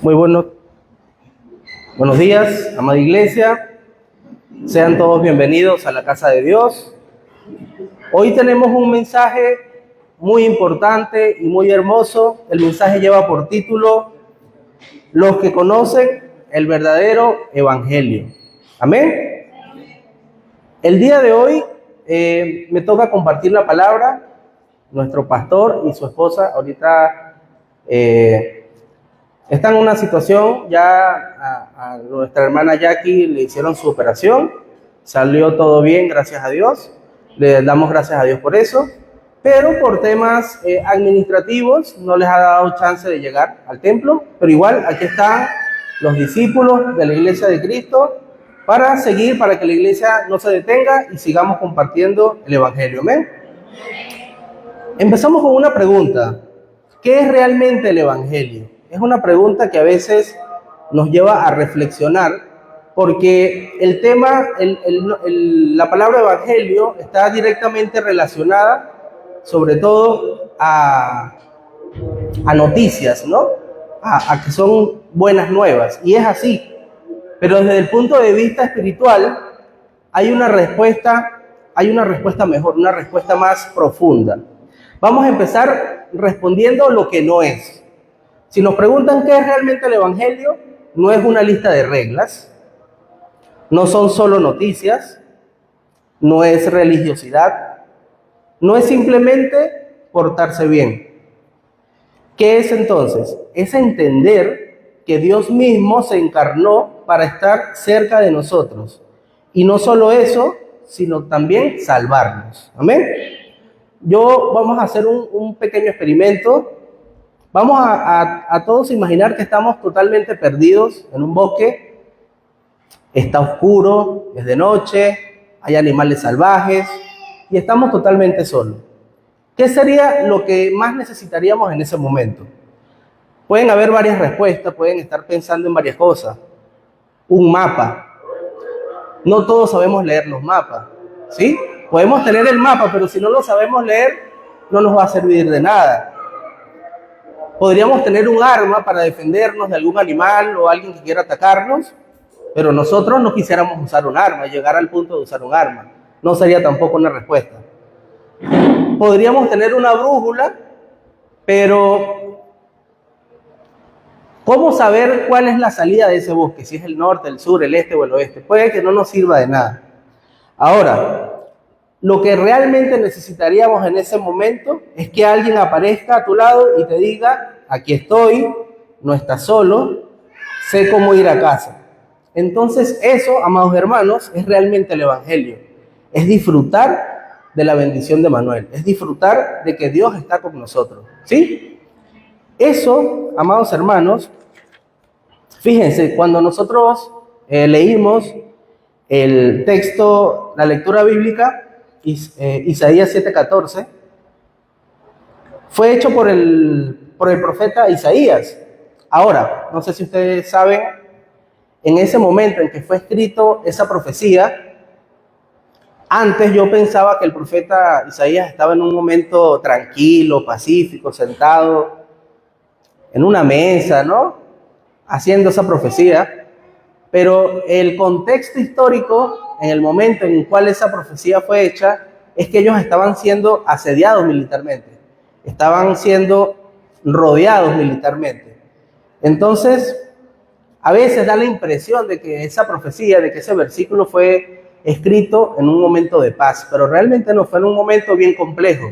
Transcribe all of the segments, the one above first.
Muy buenos días, amada iglesia. Sean todos bienvenidos a la casa de Dios. Hoy tenemos un mensaje muy importante y muy hermoso. El mensaje lleva por título: Los que conocen el verdadero evangelio. Amén. El día de hoy me toca compartir la palabra. Nuestro pastor y su esposa ahorita están en una situación. Ya a nuestra hermana Jackie le hicieron su operación. Salió todo bien, gracias a Dios. Le damos gracias a Dios por eso. Pero por temas administrativos no les ha dado chance de llegar al templo. Pero igual aquí están los discípulos de la Iglesia de Cristo para seguir, para que la iglesia no se detenga y sigamos compartiendo el evangelio. Amén. Empezamos con una pregunta: ¿qué es realmente el evangelio? Es una pregunta que a veces nos lleva a reflexionar, porque el tema, la palabra evangelio está directamente relacionada, sobre todo a noticias, ¿no? A que son buenas nuevas, y es así. Pero desde el punto de vista espiritual hay una respuesta mejor, una respuesta más profunda. Vamos a empezar respondiendo lo que no es. Si nos preguntan qué es realmente el evangelio, no es una lista de reglas, no son solo noticias, no es religiosidad, no es simplemente portarse bien. ¿Qué es entonces? Es entender que Dios mismo se encarnó para estar cerca de nosotros. Y no solo eso, sino también salvarnos. Amén. Vamos a hacer un pequeño experimento. Vamos a todos imaginar que estamos totalmente perdidos en un bosque. Está oscuro, es de noche, hay animales salvajes y estamos totalmente solos. ¿Qué sería lo que más necesitaríamos en ese momento? Pueden haber varias respuestas, pueden estar pensando en varias cosas. Un mapa. No todos sabemos leer los mapas, ¿sí? Podemos tener el mapa, pero si no lo sabemos leer, no nos va a servir de nada. Podríamos tener un arma para defendernos de algún animal o alguien que quiera atacarnos, pero nosotros no quisiéramos usar un arma, llegar al punto de usar un arma. No sería tampoco una respuesta. Podríamos tener una brújula, pero ¿cómo saber cuál es la salida de ese bosque? Si es el norte, el sur, el este o el oeste. Puede que no nos sirva de nada. Ahora, lo que realmente necesitaríamos en ese momento es que alguien aparezca a tu lado y te diga: aquí estoy, no estás solo, sé cómo ir a casa. Entonces eso, amados hermanos, es realmente el evangelio. Es disfrutar de la bendición de Manuel, es disfrutar de que Dios está con nosotros, ¿sí? Eso, amados hermanos, fíjense, cuando nosotros leímos el texto, la lectura bíblica, Isaías 7:14, fue hecho por el profeta Isaías. Ahora, no sé si ustedes saben, en ese momento en que fue escrito esa profecía, antes yo pensaba que el profeta Isaías estaba en un momento tranquilo, pacífico, sentado en una mesa, ¿no? Haciendo esa profecía. Pero el contexto histórico, en el momento en el cual esa profecía fue hecha, es que ellos estaban siendo asediados militarmente. Estaban siendo rodeados militarmente. Entonces, a veces da la impresión de que esa profecía, de que ese versículo fue escrito en un momento de paz, pero realmente no, fue en un momento bien complejo,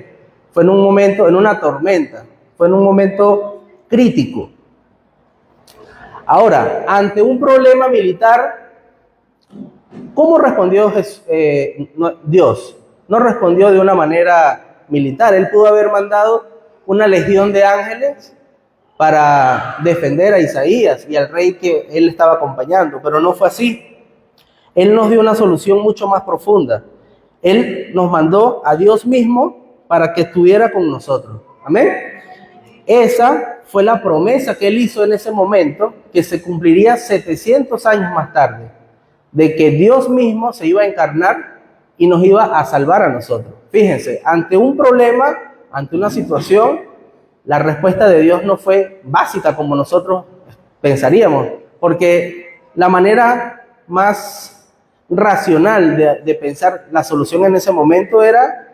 fue en un momento, en una tormenta, fue en un momento crítico. Ahora, ante un problema militar, ¿cómo respondió Dios? No respondió de una manera militar. Él pudo haber mandado una legión de ángeles para defender a Isaías y al rey que él estaba acompañando, pero no fue así. Él nos dio una solución mucho más profunda. Él nos mandó a Dios mismo para que estuviera con nosotros. Amén. Esa fue la promesa que él hizo en ese momento, que se cumpliría 700 años más tarde, de que Dios mismo se iba a encarnar y nos iba a salvar a nosotros. Fíjense, ante un problema, ante una situación, la respuesta de Dios no fue básica como nosotros pensaríamos, porque la manera más racional de pensar la solución en ese momento era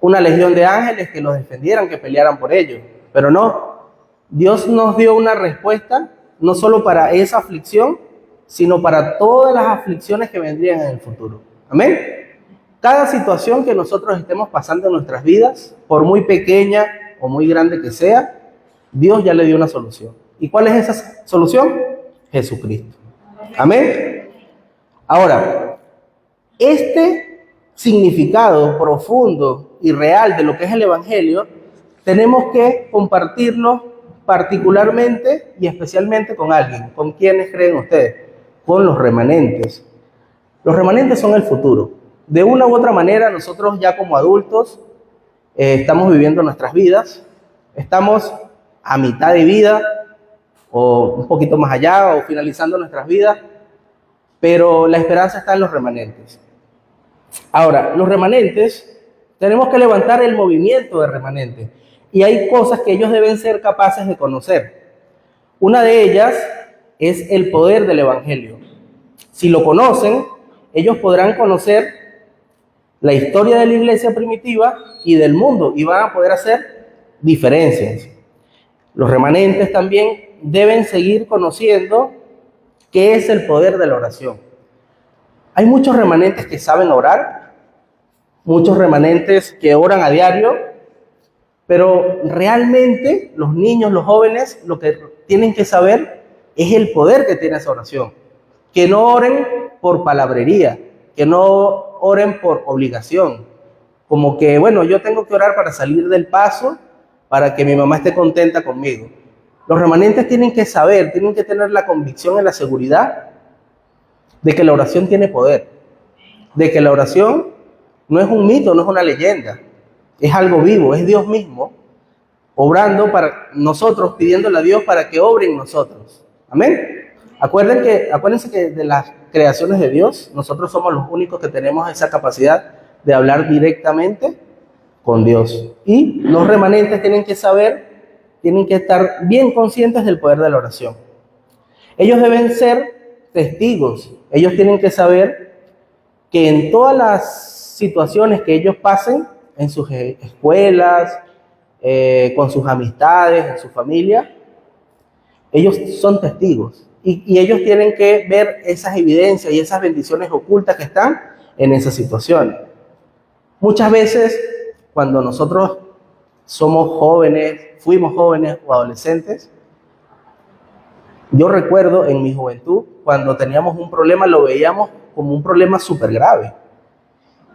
una legión de ángeles que los defendieran, que pelearan por ellos. Pero no, Dios nos dio una respuesta no solo para esa aflicción, sino para todas las aflicciones que vendrían en el futuro. Amén. Cada situación que nosotros estemos pasando en nuestras vidas, por muy pequeña o muy grande que sea, Dios ya le dio una solución. ¿Y cuál es esa solución? Jesucristo. Amén. Ahora, este significado profundo y real de lo que es el Evangelio, tenemos que compartirlo particularmente y especialmente con alguien. ¿Con quiénes creen ustedes? Con los remanentes. Los remanentes son el futuro. De una u otra manera, nosotros ya como adultos estamos viviendo nuestras vidas, estamos a mitad de vida o un poquito más allá o finalizando nuestras vidas, pero la esperanza está en los remanentes. Ahora, los remanentes, tenemos que levantar el movimiento de remanentes y hay cosas que ellos deben ser capaces de conocer. Una de ellas es el poder del Evangelio. Si lo conocen, ellos podrán conocer la historia de la iglesia primitiva y del mundo y van a poder hacer diferencias. Los remanentes también deben seguir conociendo qué es el poder de la oración. Hay muchos remanentes que saben orar, muchos remanentes que oran a diario, pero realmente los niños, los jóvenes, lo que tienen que saber es el poder que tiene esa oración. Que no oren por palabrería, que no oren por obligación, como que, bueno, yo tengo que orar para salir del paso, para que mi mamá esté contenta conmigo. Los remanentes tienen que saber, tienen que tener la convicción y la seguridad de que la oración tiene poder, de que la oración no es un mito, no es una leyenda, es algo vivo, es Dios mismo obrando para nosotros, pidiéndole a Dios para que obre en nosotros. Amén. Acuérdense que de las creaciones de Dios, nosotros somos los únicos que tenemos esa capacidad de hablar directamente con Dios. Y los remanentes tienen que saber, tienen que estar bien conscientes del poder de la oración. Ellos deben ser testigos, ellos tienen que saber que en todas las situaciones que ellos pasen, en sus escuelas, con sus amistades, en su familia, ellos son testigos. Y ellos tienen que ver esas evidencias y esas bendiciones ocultas que están en esas situaciones. Muchas veces, cuando nosotros somos jóvenes, fuimos jóvenes o adolescentes, yo recuerdo en mi juventud, cuando teníamos un problema, lo veíamos como un problema súper grave.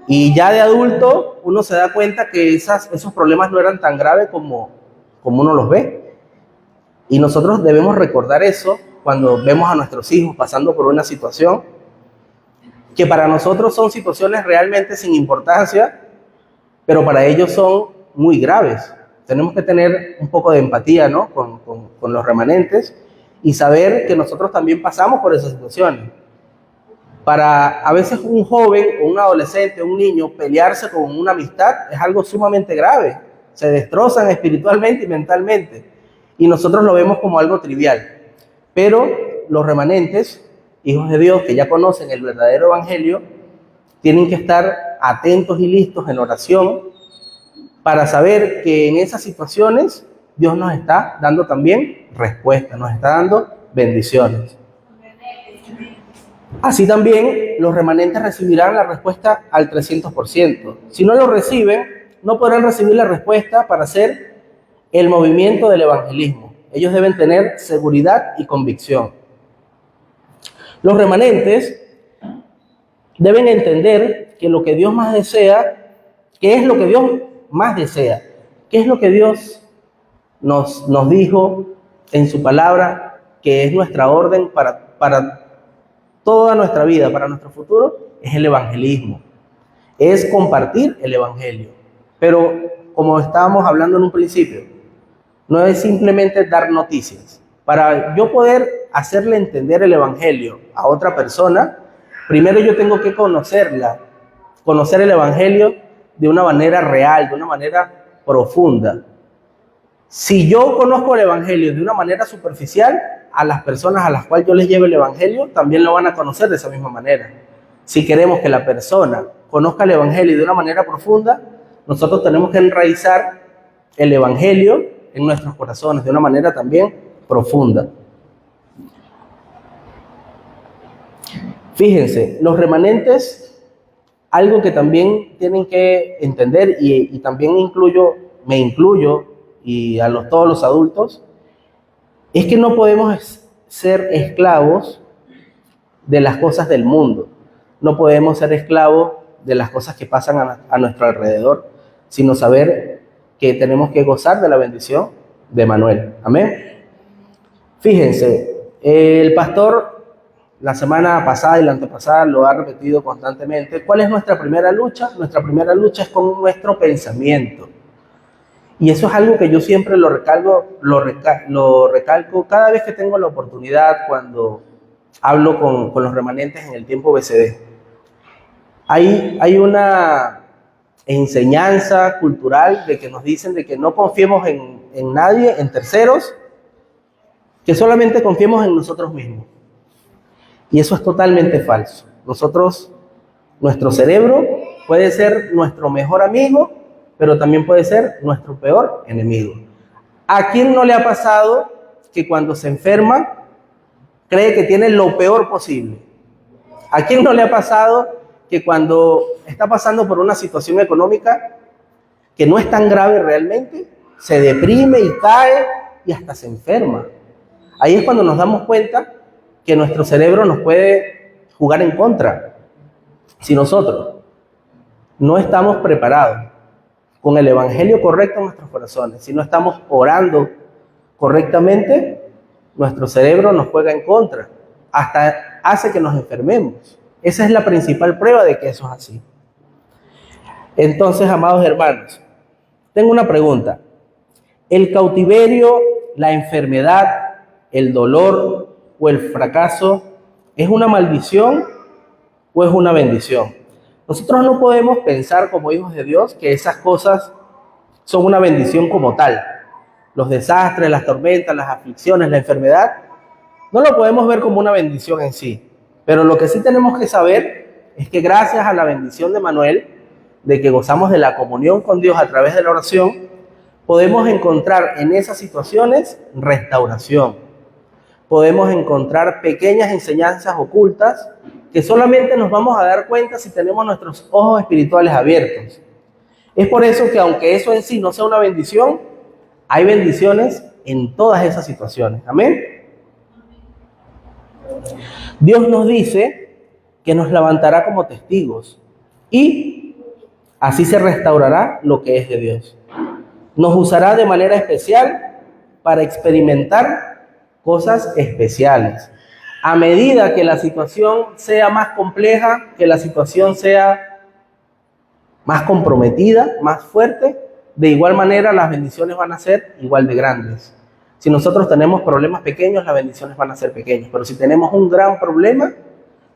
Y ya de adulto, uno se da cuenta que esos problemas no eran tan graves como uno los ve. Y nosotros debemos recordar eso cuando vemos a nuestros hijos pasando por una situación que para nosotros son situaciones realmente sin importancia, pero para ellos son muy graves. Tenemos que tener un poco de empatía, ¿no? con los remanentes y saber que nosotros también pasamos por esas situaciones. Para a veces un joven o un adolescente, un niño, pelearse con una amistad es algo sumamente grave. Se destrozan espiritualmente y mentalmente. Y nosotros lo vemos como algo trivial. Pero los remanentes, hijos de Dios que ya conocen el verdadero evangelio, tienen que estar atentos y listos en oración para saber que en esas situaciones Dios nos está dando también respuesta, nos está dando bendiciones. Así también los remanentes recibirán la respuesta al 300%. Si no lo reciben, no podrán recibir la respuesta para hacer el movimiento del evangelismo. Ellos deben tener seguridad y convicción. Los remanentes deben entender que lo que Dios más desea, ¿qué es lo que Dios más desea? ¿Qué es lo que Dios nos dijo en su palabra que es nuestra orden para toda nuestra vida, para nuestro futuro? Es el evangelismo, es compartir el evangelio. Pero como estábamos hablando en un principio, no es simplemente dar noticias. Para yo poder hacerle entender el evangelio a otra persona, primero yo tengo que conocer el evangelio de una manera real, de una manera profunda. Si yo conozco el evangelio de una manera superficial, a las personas a las cuales yo les lleve el Evangelio, también lo van a conocer de esa misma manera. Si queremos que la persona conozca el Evangelio de una manera profunda, nosotros tenemos que enraizar el Evangelio en nuestros corazones de una manera también profunda. Fíjense, los remanentes, algo que también tienen que entender, y también me incluyo, y todos los adultos, es que no podemos ser esclavos de las cosas del mundo. No podemos ser esclavos de las cosas que pasan a nuestro alrededor, sino saber que tenemos que gozar de la bendición de Manuel. Amén. Fíjense, el pastor la semana pasada y la antepasada lo ha repetido constantemente. ¿Cuál es nuestra primera lucha? Nuestra primera lucha es con nuestro pensamiento. Y eso es algo que yo siempre lo recalco cada vez que tengo la oportunidad, cuando hablo con los remanentes en el tiempo BCD. Hay una enseñanza cultural de que nos dicen de que no confiemos en nadie, en terceros, que solamente confiemos en nosotros mismos. Y eso es totalmente falso. Nuestro cerebro puede ser nuestro mejor amigo, pero también puede ser nuestro peor enemigo. ¿A quién no le ha pasado que cuando se enferma cree que tiene lo peor posible? ¿A quién no le ha pasado que cuando está pasando por una situación económica que no es tan grave realmente, se deprime y cae y hasta se enferma? Ahí es cuando nos damos cuenta que nuestro cerebro nos puede jugar en contra si nosotros no estamos preparados con el Evangelio correcto en nuestros corazones. Si no estamos orando correctamente, nuestro cerebro nos juega en contra, hasta hace que nos enfermemos. Esa es la principal prueba de que eso es así. Entonces, amados hermanos, tengo una pregunta. ¿El cautiverio, la enfermedad, el dolor o el fracaso es una maldición o es una bendición? Nosotros no podemos pensar como hijos de Dios que esas cosas son una bendición como tal. Los desastres, las tormentas, las aflicciones, la enfermedad, no lo podemos ver como una bendición en sí. Pero lo que sí tenemos que saber es que gracias a la bendición de Manuel, de que gozamos de la comunión con Dios a través de la oración, podemos encontrar en esas situaciones restauración. Podemos encontrar pequeñas enseñanzas ocultas que solamente nos vamos a dar cuenta si tenemos nuestros ojos espirituales abiertos. Es por eso que aunque eso en sí no sea una bendición, hay bendiciones en todas esas situaciones. Amén. Dios nos dice que nos levantará como testigos y así se restaurará lo que es de Dios. Nos usará de manera especial para experimentar cosas especiales. A medida que la situación sea más compleja, que la situación sea más comprometida, más fuerte, de igual manera las bendiciones van a ser igual de grandes. Si nosotros tenemos problemas pequeños, las bendiciones van a ser pequeñas. Pero si tenemos un gran problema,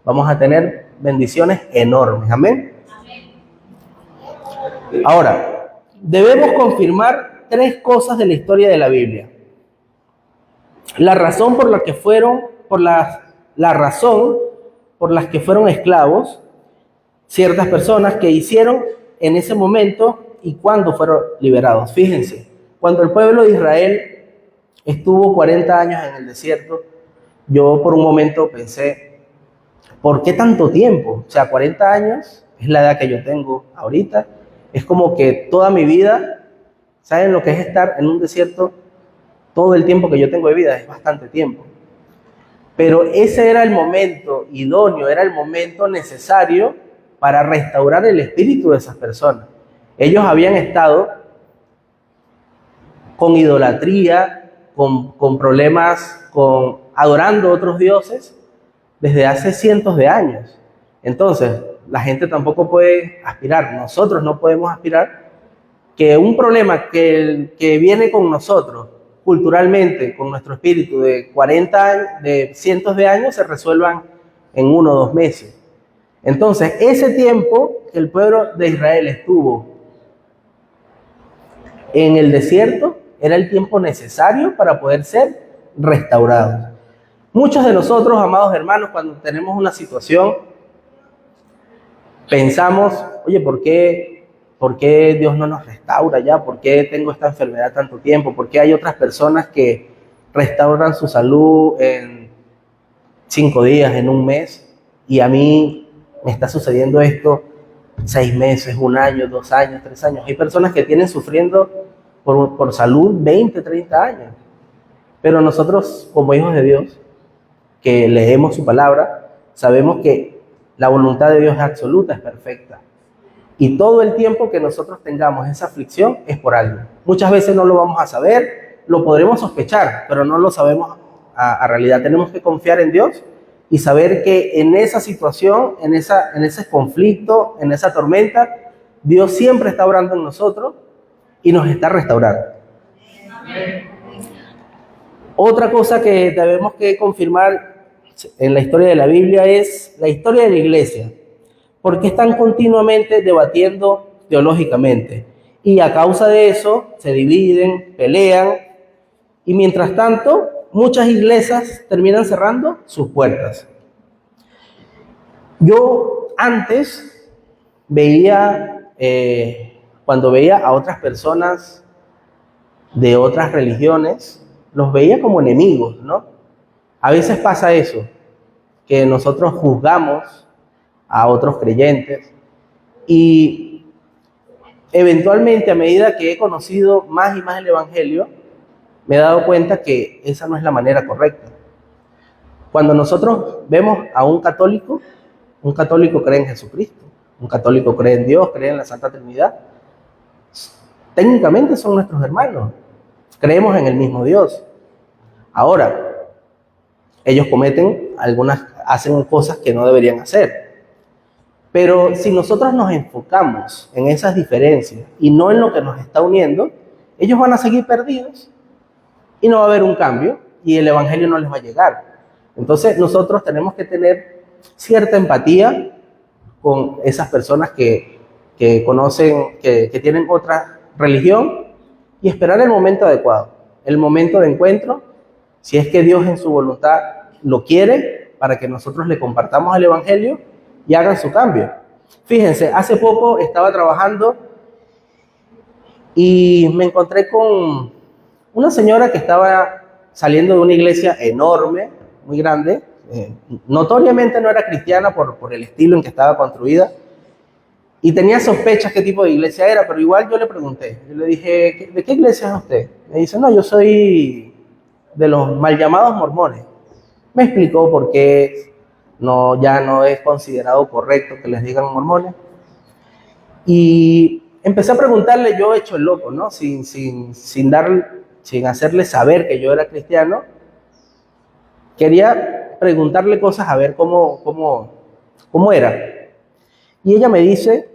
vamos a tener bendiciones enormes. Amén. Ahora, debemos confirmar 3 cosas de la historia de la Biblia. La razón por la que fueron esclavos ciertas personas, que hicieron en ese momento y cuándo fueron liberados. Fíjense, cuando el pueblo de Israel estuvo 40 años en el desierto, yo por un momento pensé, ¿por qué tanto tiempo? O sea, 40 años es la edad que yo tengo ahorita. Es como que toda mi vida, ¿saben lo que es estar en un desierto? Todo el tiempo que yo tengo de vida es bastante tiempo. Pero ese era el momento idóneo, era el momento necesario para restaurar el espíritu de esas personas. Ellos habían estado con idolatría, con problemas, adorando a otros dioses desde hace cientos de años. Entonces, la gente tampoco puede aspirar, nosotros no podemos aspirar que un problema que viene con nosotros, culturalmente, con nuestro espíritu de 40 años, de cientos de años, se resuelvan en 1 o 2 meses. Entonces, ese tiempo que el pueblo de Israel estuvo en el desierto era el tiempo necesario para poder ser restaurados. Muchos de nosotros, amados hermanos, cuando tenemos una situación, pensamos, oye, ¿por qué Dios no nos restaura ya? ¿Por qué tengo esta enfermedad tanto tiempo? ¿Por qué hay otras personas que restauran su salud en 5 días, en un mes? Y a mí me está sucediendo esto 6 meses, 1 año, 2 años, 3 años. Hay personas que tienen sufriendo por salud 20, 30 años. Pero nosotros, como hijos de Dios, que leemos su palabra, sabemos que la voluntad de Dios es absoluta, es perfecta. Y todo el tiempo que nosotros tengamos esa aflicción es por algo. Muchas veces no lo vamos a saber, lo podremos sospechar, pero no lo sabemos a realidad. Tenemos que confiar en Dios y saber que en esa situación, en ese conflicto, en esa tormenta, Dios siempre está obrando en nosotros y nos está restaurando. Otra cosa que debemos que confirmar en la historia de la Biblia es la historia de la iglesia. Porque están continuamente debatiendo teológicamente. Y a causa de eso se dividen, pelean. Y mientras tanto, muchas iglesias terminan cerrando sus puertas. Yo antes veía, cuando veía a otras personas de otras religiones, los veía como enemigos, ¿no? A veces pasa eso, que nosotros juzgamos a otros creyentes y eventualmente, a medida que he conocido más y más el Evangelio, me he dado cuenta que esa no es la manera correcta. Cuando nosotros vemos a un católico cree en Jesucristo, un católico cree en Dios, cree en la Santa Trinidad. Técnicamente son nuestros hermanos, creemos en el mismo Dios. Ahora, ellos hacen cosas que no deberían hacer. Pero si nosotros nos enfocamos en esas diferencias y no en lo que nos está uniendo, ellos van a seguir perdidos y no va a haber un cambio y el Evangelio no les va a llegar. Entonces nosotros tenemos que tener cierta empatía con esas personas que conocen, que tienen otra religión y esperar el momento adecuado, el momento de encuentro, si es que Dios en su voluntad lo quiere, para que nosotros le compartamos el Evangelio y hagan su cambio. Fíjense, hace poco estaba trabajando y me encontré con una señora que estaba saliendo de una iglesia enorme, muy grande. Notoriamente no era cristiana por el estilo en que estaba construida. Y tenía sospechas qué tipo de iglesia era, pero igual yo le pregunté. Yo le dije, ¿de qué iglesia es usted? Me dice, no, yo soy de los mal llamados mormones. Me explicó por qué ya no es considerado correcto que les digan mormones. Y empecé a preguntarle, yo hecho el loco, ¿no? Sin hacerle saber que yo era cristiano. Quería preguntarle cosas a ver cómo era. Y ella me dice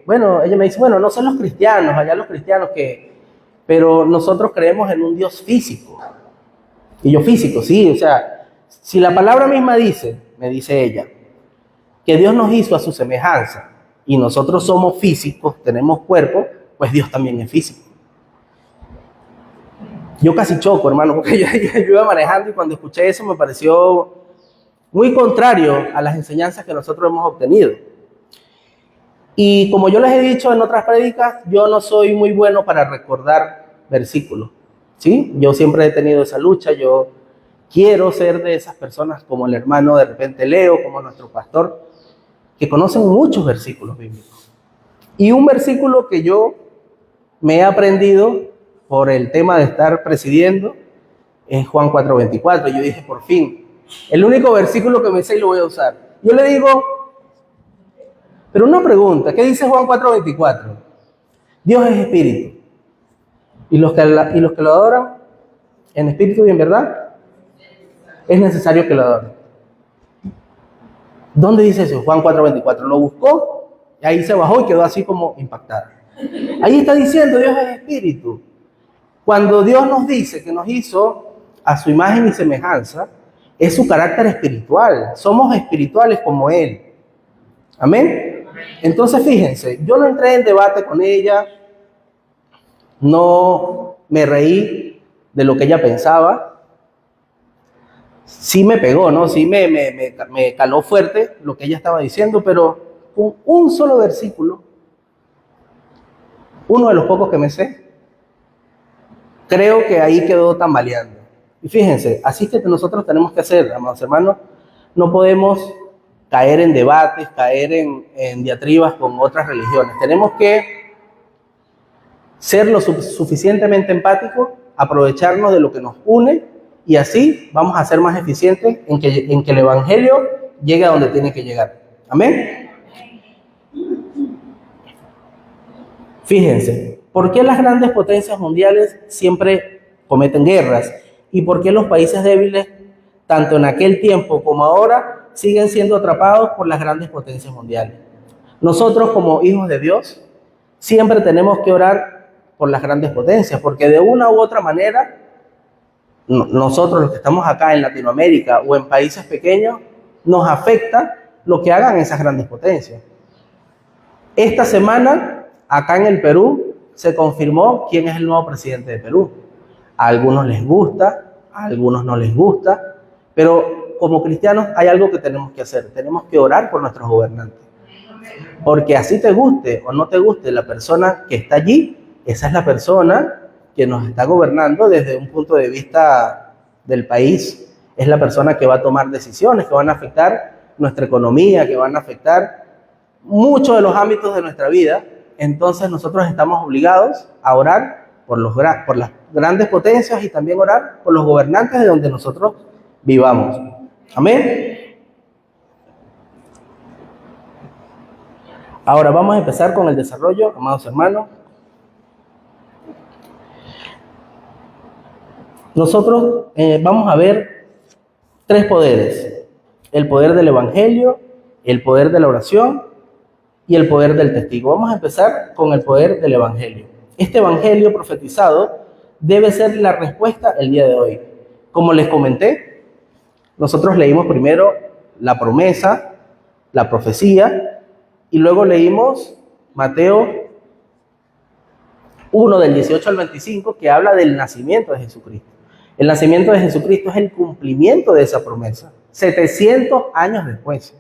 bueno, no son los cristianos, allá los cristianos pero nosotros creemos en un Dios físico. Y yo, físico, sí, o sea, si la palabra misma me dice ella, que Dios nos hizo a su semejanza y nosotros somos físicos, tenemos cuerpo, pues Dios también es físico. Yo casi choco, hermano, porque yo iba manejando y cuando escuché eso me pareció muy contrario a las enseñanzas que nosotros hemos obtenido. Y como yo les he dicho en otras prédicas, yo no soy muy bueno para recordar versículos, ¿sí? Yo siempre he tenido esa lucha, yo quiero ser de esas personas como el hermano de repente Leo, como nuestro pastor, que conocen muchos versículos bíblicos. Y un versículo que yo me he aprendido por el tema de estar presidiendo es Juan 4:24. Yo dije, por fin, el único versículo que me sé y lo voy a usar. Yo le digo, pero una pregunta, ¿qué dice Juan 4:24? Dios es espíritu. Y los que lo adoran en espíritu y en verdad, es necesario que lo adoren. ¿Dónde dice eso? Juan 4:24. Lo buscó y ahí se bajó y quedó así como impactada. Ahí está diciendo Dios es espíritu. Cuando Dios nos dice que nos hizo a su imagen y semejanza, es su carácter espiritual. Somos espirituales como Él. Amén. Entonces fíjense, yo no entré en debate con ella, no me reí, de lo que ella pensaba. Sí me pegó, ¿no? Sí me caló fuerte lo que ella estaba diciendo, pero con un solo versículo, uno de los pocos que me sé, creo que ahí quedó tambaleando. Y fíjense, así que nosotros tenemos que hacer, amados hermanos, no podemos caer en debates, caer en diatribas con otras religiones. Tenemos que ser lo suficientemente empáticos, aprovecharnos de lo que nos une y así vamos a ser más eficientes en que el Evangelio llegue a donde tiene que llegar. Amén. Fíjense, ¿por qué las grandes potencias mundiales siempre cometen guerras? ¿Y por qué los países débiles, tanto en aquel tiempo como ahora, siguen siendo atrapados por las grandes potencias mundiales? Nosotros, como hijos de Dios, siempre tenemos que orar por las grandes potencias, porque de una u otra manera, nosotros los que estamos acá en Latinoamérica o en países pequeños, nos afecta lo que hagan esas grandes potencias. Esta semana, acá en el Perú, se confirmó quién es el nuevo presidente de Perú. A algunos les gusta, a algunos no les gusta, pero como cristianos hay algo que tenemos que hacer. Tenemos que orar por nuestros gobernantes. Porque así te guste o no te guste la persona que está allí, esa es la persona que nos está gobernando desde un punto de vista del país. Es la persona que va a tomar decisiones que van a afectar nuestra economía, que van a afectar muchos de los ámbitos de nuestra vida. Entonces nosotros estamos obligados a orar por las grandes potencias y también orar por los gobernantes de donde nosotros vivamos. Amén. Ahora vamos a empezar con el desarrollo, amados hermanos. Nosotros vamos a ver 3 poderes: el poder del Evangelio, el poder de la oración y el poder del testigo. Vamos a empezar con el poder del Evangelio. Este Evangelio profetizado debe ser la respuesta el día de hoy. Como les comenté, nosotros leímos primero la promesa, la profecía, y luego leímos Mateo 1 del 18 al 25, que habla del nacimiento de Jesucristo. El nacimiento de Jesucristo es el cumplimiento de esa promesa, 700 años después.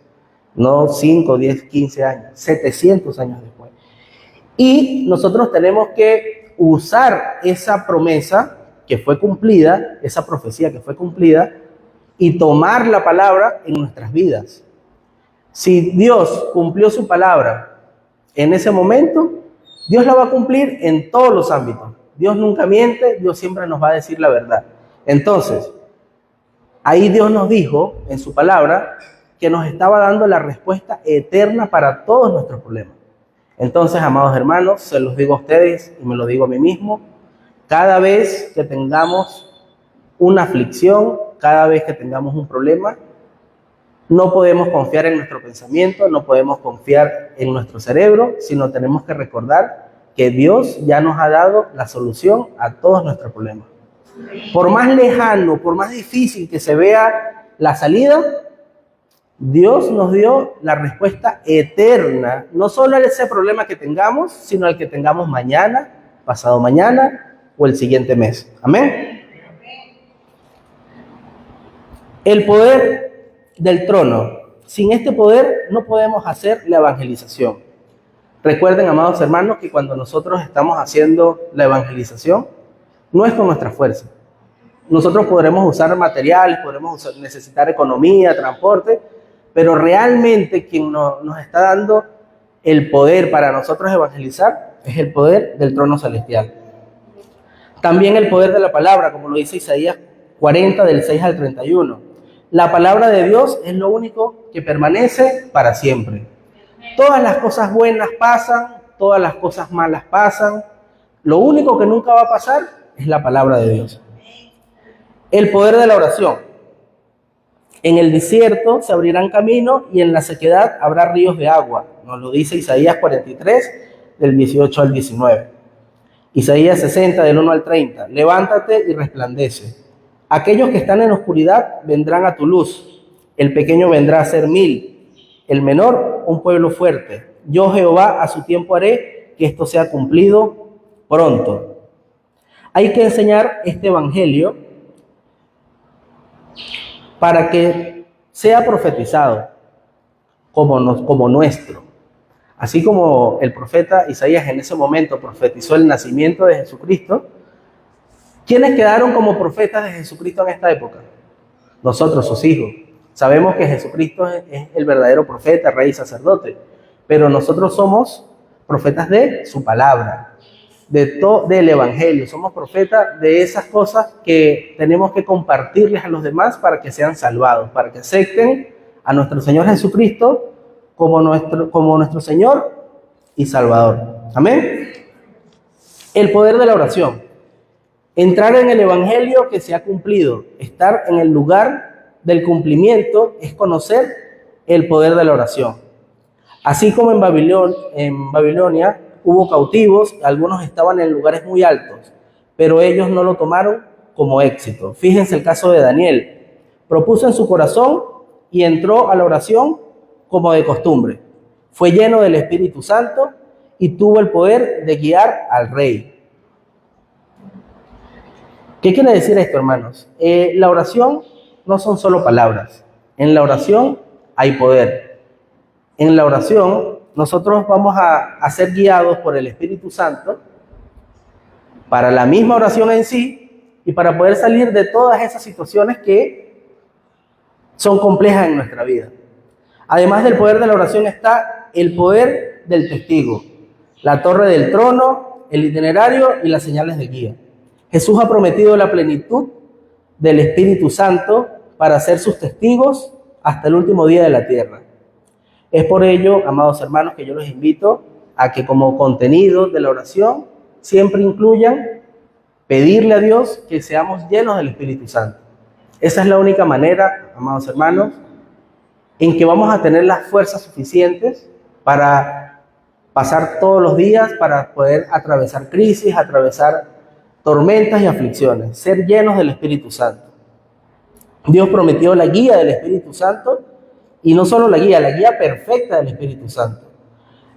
No 5, 10, 15 años, 700 años después. Y nosotros tenemos que usar esa promesa que fue cumplida, esa profecía que fue cumplida, y tomar la palabra en nuestras vidas. Si Dios cumplió su palabra en ese momento, Dios la va a cumplir en todos los ámbitos. Dios nunca miente, Dios siempre nos va a decir la verdad. Entonces, ahí Dios nos dijo en su palabra que nos estaba dando la respuesta eterna para todos nuestros problemas. Entonces, amados hermanos, se los digo a ustedes y me lo digo a mí mismo, cada vez que tengamos una aflicción, cada vez que tengamos un problema, no podemos confiar en nuestro pensamiento, no podemos confiar en nuestro cerebro, sino tenemos que recordar que Dios ya nos ha dado la solución a todos nuestros problemas. Por más lejano, por más difícil que se vea la salida, Dios nos dio la respuesta eterna, no solo a ese problema que tengamos, sino al que tengamos mañana, pasado mañana o el siguiente mes. Amén. El poder del trono. Sin este poder no podemos hacer la evangelización. Recuerden, amados hermanos, que cuando nosotros estamos haciendo la evangelización, no es con nuestra fuerza. Nosotros podremos usar materiales, podremos necesitar economía, transporte, pero realmente quien nos está dando el poder para nosotros evangelizar es el poder del trono celestial. También el poder de la palabra, como lo dice Isaías 40 del 6 al 31. La palabra de Dios es lo único que permanece para siempre. Todas las cosas buenas pasan, todas las cosas malas pasan. Lo único que nunca va a pasar es la palabra de Dios. El poder de la oración. En el desierto se abrirán caminos y en la sequedad habrá ríos de agua. Nos lo dice Isaías 43, del 18 al 19. Isaías 60, del 1 al 30. Levántate y resplandece. Aquellos que están en oscuridad vendrán a tu luz. El pequeño vendrá a ser 1000. El menor, un pueblo fuerte. Yo, Jehová, a su tiempo haré que esto sea cumplido pronto. Hay que enseñar este evangelio para que sea profetizado como nuestro. Así como el profeta Isaías en ese momento profetizó el nacimiento de Jesucristo, ¿quiénes quedaron como profetas de Jesucristo en esta época? Nosotros, sus hijos. Sabemos que Jesucristo es el verdadero profeta, rey y sacerdote, pero nosotros somos profetas de su palabra, del evangelio. Somos profetas de esas cosas que tenemos que compartirles a los demás para que sean salvados, para que acepten a nuestro Señor Jesucristo como nuestro Señor y Salvador. Amén. El poder de la oración. Entrar en el evangelio que se ha cumplido, estar en el lugar del cumplimiento, es conocer el poder de la oración. Así como en Babilonia hubo cautivos, algunos estaban en lugares muy altos, pero ellos no lo tomaron como éxito. Fíjense el caso de Daniel. Propuso en su corazón y entró a la oración como de costumbre. Fue lleno del Espíritu Santo y tuvo el poder de guiar al rey. ¿Qué quiere decir esto, hermanos? La oración no son solo palabras. En la oración hay poder. En la oración nosotros vamos a ser guiados por el Espíritu Santo para la misma oración en sí y para poder salir de todas esas situaciones que son complejas en nuestra vida. Además del poder de la oración está el poder del testigo, la torre del trono, el itinerario y las señales de guía. Jesús ha prometido la plenitud del Espíritu Santo para ser sus testigos hasta el último día de la tierra. Es por ello, amados hermanos, que yo los invito a que como contenido de la oración siempre incluyan pedirle a Dios que seamos llenos del Espíritu Santo. Esa es la única manera, amados hermanos, en que vamos a tener las fuerzas suficientes para pasar todos los días, para poder atravesar crisis, atravesar tormentas y aflicciones, ser llenos del Espíritu Santo. Dios prometió la guía del Espíritu Santo, y no solo la guía perfecta del Espíritu Santo.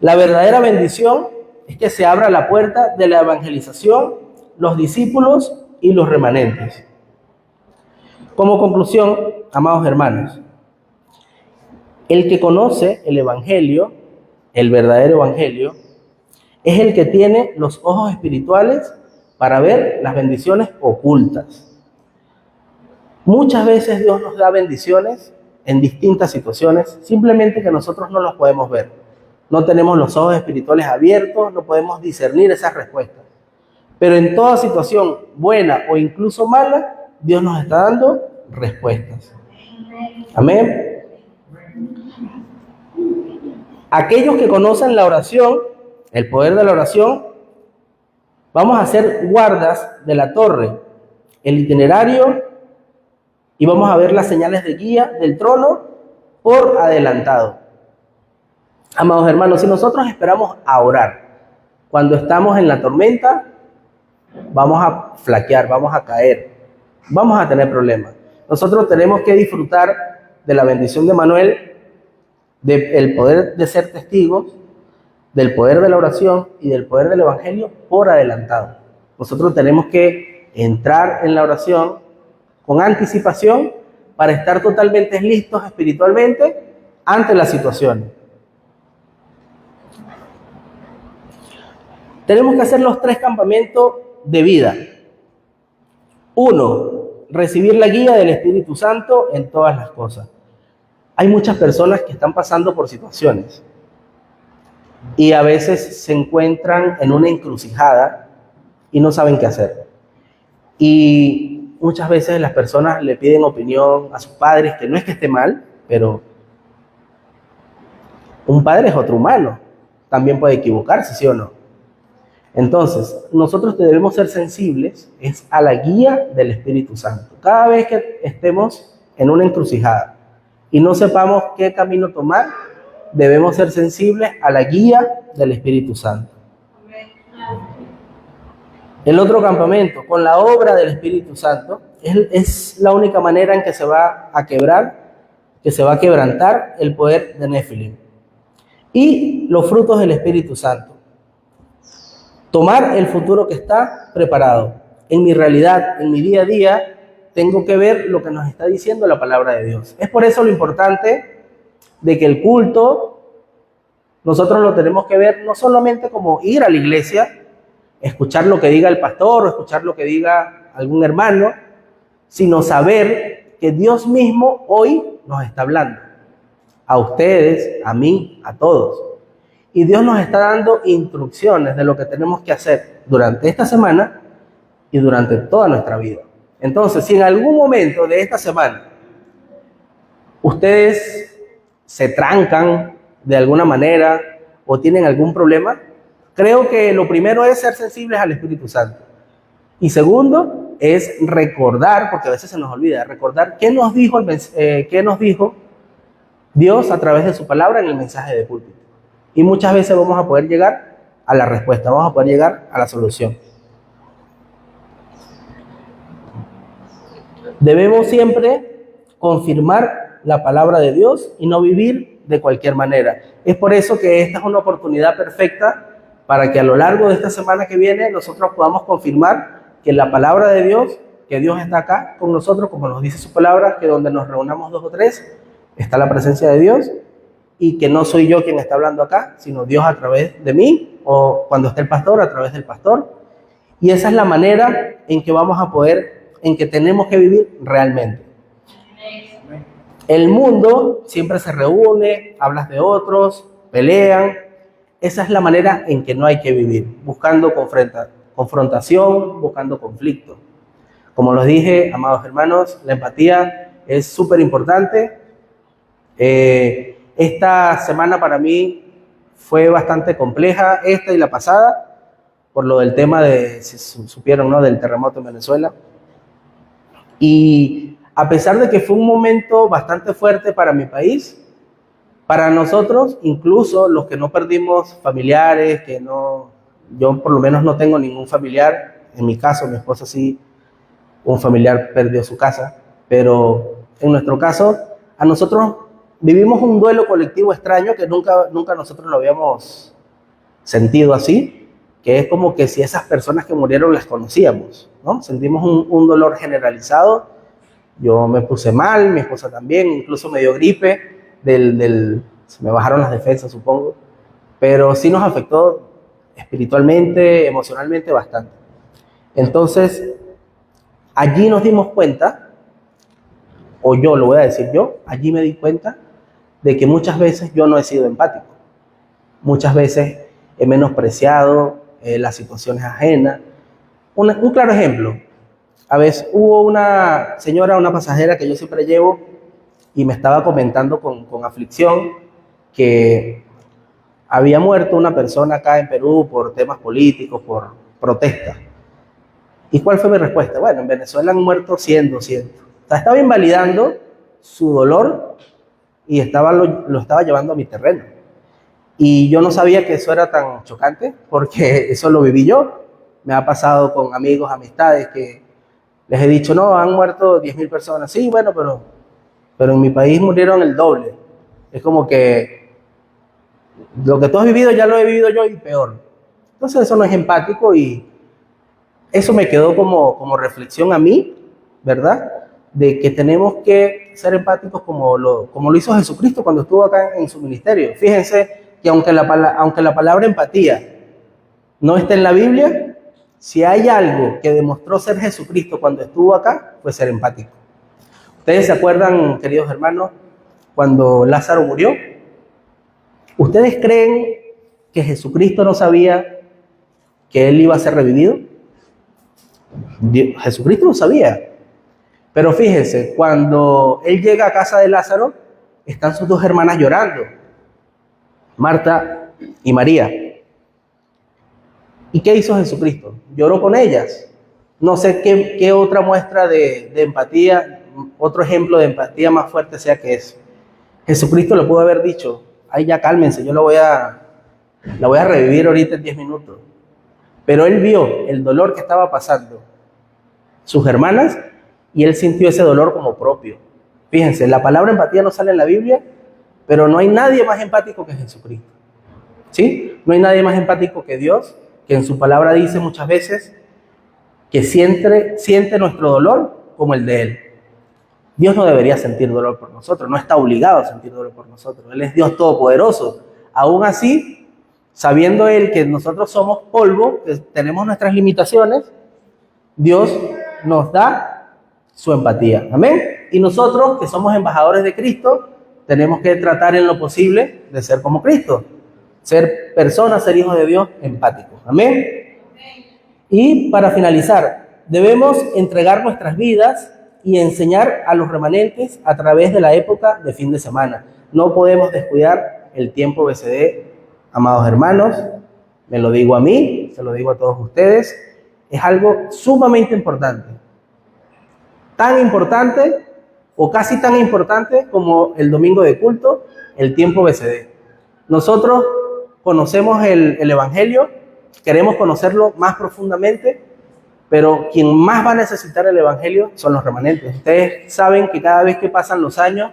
La verdadera bendición es que se abra la puerta de la evangelización, los discípulos y los remanentes. Como conclusión, amados hermanos, el que conoce el evangelio, el verdadero evangelio, es el que tiene los ojos espirituales para ver las bendiciones ocultas. Muchas veces Dios nos da bendiciones en distintas situaciones, simplemente que nosotros no las podemos ver. No tenemos los ojos espirituales abiertos, no podemos discernir esas respuestas. Pero en toda situación, buena o incluso mala, Dios nos está dando respuestas. Amén. Aquellos que conocen la oración, el poder de la oración, vamos a ser guardas de la torre, el itinerario, y vamos a ver las señales de guía del trono por adelantado. Amados hermanos, si nosotros esperamos a orar cuando estamos en la tormenta, vamos a flaquear, vamos a caer, vamos a tener problemas. Nosotros tenemos que disfrutar de la bendición de Manuel, del poder de ser testigos, del poder de la oración y del poder del evangelio por adelantado. Nosotros tenemos que entrar en la oración con anticipación para estar totalmente listos espiritualmente ante las situaciones. Tenemos que hacer los 3 campamentos de vida. 1, recibir la guía del Espíritu Santo en todas las cosas. Hay muchas personas que están pasando por situaciones y a veces se encuentran en una encrucijada y no saben qué hacer. Y muchas veces las personas le piden opinión a sus padres, que no es que esté mal, pero un padre es otro humano, también puede equivocarse, ¿sí o no? Entonces, nosotros debemos ser sensibles a la guía del Espíritu Santo. Cada vez que estemos en una encrucijada y no sepamos qué camino tomar, debemos ser sensibles a la guía del Espíritu Santo. El otro campamento, con la obra del Espíritu Santo, es la única manera en que se va a quebrantar el poder de Nefilim. Y los frutos del Espíritu Santo. Tomar el futuro que está preparado. en mi realidad, en mi día a día, tengo que ver lo que nos está diciendo la palabra de Dios. Es por eso lo importante de que el culto nosotros lo tenemos que ver no solamente como ir a la iglesia, escuchar lo que diga el pastor o escuchar lo que diga algún hermano, sino saber que Dios mismo hoy nos está hablando. A ustedes, a mí, a todos. Y Dios nos está dando instrucciones de lo que tenemos que hacer durante esta semana y durante toda nuestra vida. Entonces, si en algún momento de esta semana ustedes se trancan de alguna manera o tienen algún problema, creo que lo primero es ser sensibles al Espíritu Santo. Y segundo es recordar, porque a veces se nos olvida, recordar qué nos dijo Dios a través de su palabra en el mensaje de púlpito. Y muchas veces vamos a poder llegar a la respuesta, vamos a poder llegar a la solución. Debemos siempre confirmar la palabra de Dios y no vivir de cualquier manera. Es por eso que esta es una oportunidad perfecta para que a lo largo de esta semana que viene nosotros podamos confirmar que la palabra de Dios, que Dios está acá con nosotros, como nos dice su palabra, que donde nos reunamos 2 o 3, está la presencia de Dios, y que no soy yo quien está hablando acá, sino Dios a través de mí, o cuando esté el pastor, a través del pastor. Y esa es la manera en que vamos a poder, en que tenemos que vivir realmente. El mundo siempre se reúne, hablas de otros, pelean. Esa es la manera en que no hay que vivir, buscando confrontación, buscando conflicto. Como los dije, amados hermanos, la empatía es súper importante. Esta semana para mí fue bastante compleja, esta y la pasada, por lo del tema de, si supieron, ¿no?, del terremoto en Venezuela. Y a pesar de que fue un momento bastante fuerte para mi país, para nosotros, incluso los que no perdimos familiares, yo por lo menos no tengo ningún familiar, en mi caso, mi esposa sí, un familiar perdió su casa, pero en nuestro caso, a nosotros vivimos un duelo colectivo extraño que nunca nosotros lo habíamos sentido así, que es como que si esas personas que murieron las conocíamos, ¿no? Sentimos un dolor generalizado. Yo me puse mal, mi esposa también, incluso me dio gripe, se me bajaron las defensas, supongo, pero sí nos afectó espiritualmente, emocionalmente bastante. Entonces, allí nos dimos cuenta, o yo lo voy a decir yo, allí me di cuenta de que muchas veces yo no he sido empático. Muchas veces he menospreciado las situaciones ajenas. Un claro ejemplo, a veces hubo una señora, una pasajera que yo siempre llevo, y me estaba comentando con aflicción que había muerto una persona acá en Perú por temas políticos, por protestas. ¿Y cuál fue mi respuesta? Bueno, en Venezuela han muerto 100, 200. O sea, estaba invalidando su dolor y lo estaba llevando a mi terreno. Y yo no sabía que eso era tan chocante, porque eso lo viví yo. Me ha pasado con amigos, amistades, que les he dicho, no, han muerto 10.000 personas. Sí, bueno, pero en mi país murieron el doble. Es como que lo que tú has vivido ya lo he vivido yo y peor. Entonces eso no es empático, y eso me quedó como reflexión a mí, ¿verdad? De que tenemos que ser empáticos como lo hizo Jesucristo cuando estuvo acá en su ministerio. Fíjense que aunque la palabra empatía no está en la Biblia, si hay algo que demostró ser Jesucristo cuando estuvo acá, fue ser empático. ¿Ustedes se acuerdan, queridos hermanos, cuando Lázaro murió? ¿Ustedes creen que Jesucristo no sabía que él iba a ser revivido? Jesucristo lo sabía. Pero fíjense, cuando él llega a casa de Lázaro, están sus 2 hermanas llorando, Marta y María. ¿Y qué hizo Jesucristo? Lloró con ellas. No sé qué otra muestra de empatía, otro ejemplo de empatía más fuerte sea que eso. Jesucristo le pudo haber dicho, ay, ya cálmense, yo la voy a revivir ahorita en 10 minutos. Pero él vio el dolor que estaba pasando sus hermanas y él sintió ese dolor como propio. Fíjense, la palabra empatía no sale en la Biblia, pero no hay nadie más empático que Jesucristo. ¿Sí? No hay nadie más empático que Dios, que en su palabra dice muchas veces que siente nuestro dolor como el de Él. Dios no debería sentir dolor por nosotros, no está obligado a sentir dolor por nosotros. Él es Dios todopoderoso. Aún así, sabiendo Él que nosotros somos polvo, que tenemos nuestras limitaciones, Dios nos da su empatía. Amén. Y nosotros, que somos embajadores de Cristo, tenemos que tratar en lo posible de ser como Cristo. Ser personas, ser hijos de Dios empáticos. Amén. Y para finalizar, debemos entregar nuestras vidas y enseñar a los remanentes a través de la época de fin de semana. No podemos descuidar el tiempo BCD, amados hermanos. Me lo digo a mí, se lo digo a todos ustedes. Es algo sumamente importante. Tan importante o casi tan importante como el domingo de culto, el tiempo BCD. Nosotros conocemos el Evangelio, queremos conocerlo más profundamente, pero quien más va a necesitar el Evangelio son los remanentes. Ustedes saben que cada vez que pasan los años,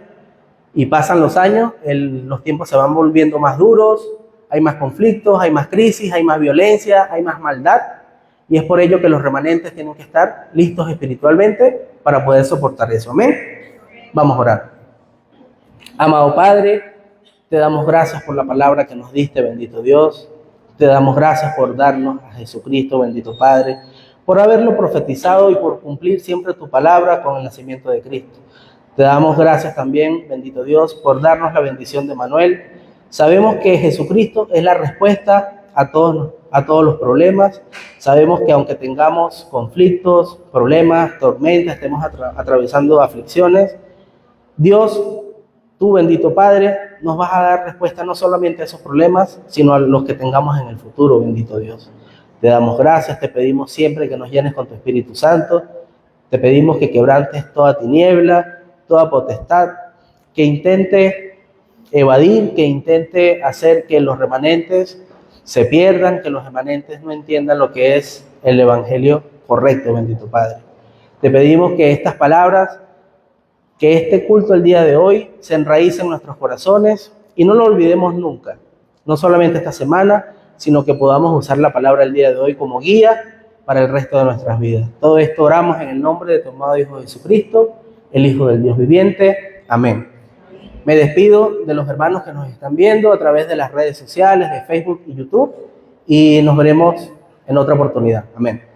los tiempos se van volviendo más duros, hay más conflictos, hay más crisis, hay más violencia, hay más maldad, y es por ello que los remanentes tienen que estar listos espiritualmente para poder soportar eso. Amén. Vamos a orar. Amado Padre, te damos gracias por la palabra que nos diste, bendito Dios. Te damos gracias por darnos a Jesucristo, bendito Padre, por haberlo profetizado y por cumplir siempre tu palabra con el nacimiento de Cristo. Te damos gracias también, bendito Dios, por darnos la bendición de Manuel. Sabemos que Jesucristo es la respuesta a todos los problemas. Sabemos que aunque tengamos conflictos, problemas, tormentas, estemos atravesando aflicciones, Dios, tú, bendito Padre, nos vas a dar respuesta no solamente a esos problemas, sino a los que tengamos en el futuro, bendito Dios. Te damos gracias, te pedimos siempre que nos llenes con tu Espíritu Santo, te pedimos que quebrantes toda tiniebla, toda potestad, que intente evadir, que intente hacer que los remanentes se pierdan, que los remanentes no entiendan lo que es el Evangelio correcto, bendito Padre. Te pedimos que estas palabras, que este culto el día de hoy se enraíce en nuestros corazones y no lo olvidemos nunca, no solamente esta semana, sino que podamos usar la palabra el día de hoy como guía para el resto de nuestras vidas. Todo esto oramos en el nombre de tu amado Hijo Jesucristo, el Hijo del Dios viviente. Amén. Me despido de los hermanos que nos están viendo a través de las redes sociales, de Facebook y YouTube, y nos veremos en otra oportunidad. Amén.